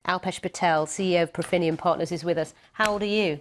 Alpesh Patel, CEO of Profinium Partners, is with us. How old are you?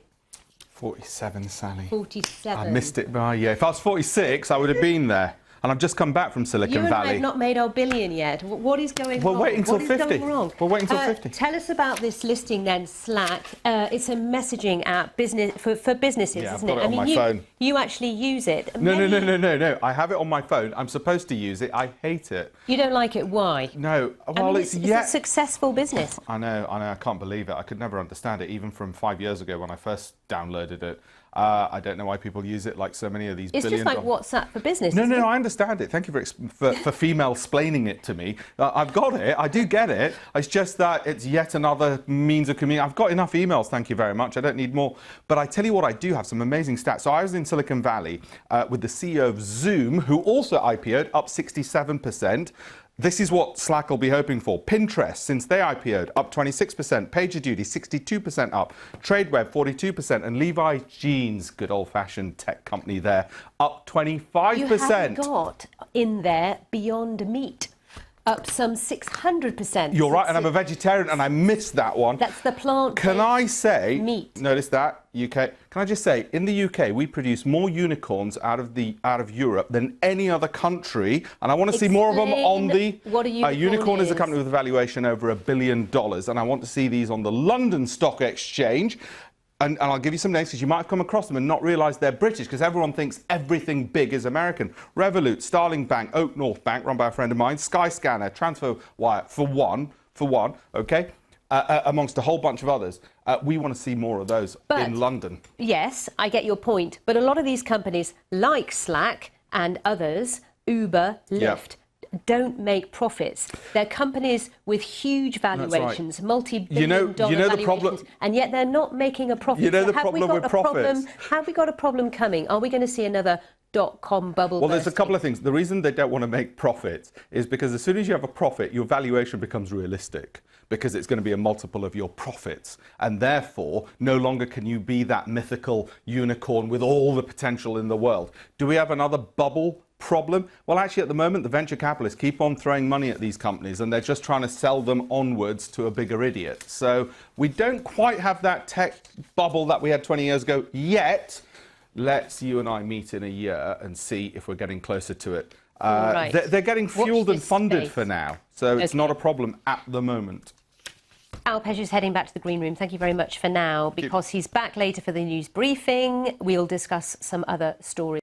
47, Sally. 47. I missed it by a year. If I was 46, I would have been there. And I've just come back from Silicon Valley. You and I have not made our billion yet. What is going wrong? We're waiting till 50. What is going wrong? We're waiting till 50. Tell us about this listing then, Slack. It's a messaging app for businesses, Yeah, isn't I've got it? it on my phone. You actually use it. No. I have it on my phone. I'm supposed to use it. I hate it. You don't like it. Why? No. Well, it's a successful business. I know. I can't believe it. I could never understand it, even from 5 years ago when I first downloaded it. I don't know why people use it like so many of these It's just like WhatsApp for business. No, I understand it. Thank you for female-splaining it to me. I've got it. I do get it. It's just that it's yet another means of communication. I've got enough emails, thank you very much. I don't need more. But I tell you what, I do have some amazing stats. So I was in Silicon Valley with the CEO of Zoom, who also IPO'd, up 67%. This is what Slack will be hoping for. Pinterest, since they IPO'd, up 26%. PagerDuty, 62% up. Tradeweb, 42%. And Levi's Jeans, good old-fashioned tech company there, up 25%. You have got in there Beyond Meat, up some 600%. You're right, and I'm a vegetarian, and I missed that one. That's the plant. Can I say, meat. Notice that, UK. Can I just say, in the UK, we produce more unicorns out of Europe than any other country, and I want to see more of them on the... What a unicorn unicorn is a company with a valuation over $1 billion, and I want to see these on the London Stock Exchange. And I'll give you some names because you might have come across them and not realise they're British, because everyone thinks everything big is American. Revolut, Starling Bank, Oak North Bank, run by a friend of mine, Skyscanner, TransferWire, for one, okay? Amongst a whole bunch of others. We want to see more of those in London. Yes, I get your point. But a lot of these companies, like Slack and others, Uber, Lyft, don't make profits. They're companies with huge valuations, multi-billion dollar valuations, problem, and yet they're not making a profit. You know the problem with profits? Have we got a problem coming? Are we going to see another dot-com bubble? Well, there's a couple of things. The reason they don't want to make profits is because as soon as you have a profit, your valuation becomes realistic, because it's going to be a multiple of your profits. And therefore, no longer can you be that mythical unicorn with all the potential in the world. Do we have another bubble problem? Well, actually, at the moment, the venture capitalists keep on throwing money at these companies, and they're just trying to sell them onwards to a bigger idiot. So we don't quite have that tech bubble that we had 20 years ago yet. Let's you and I meet in a year and see if we're getting closer to it. Right. They're getting fueled and funded for now, so it's not a problem at the moment. Alpesh is heading back to the green room. Thank you very much for now, because he's back later for the news briefing. We'll discuss some other stories.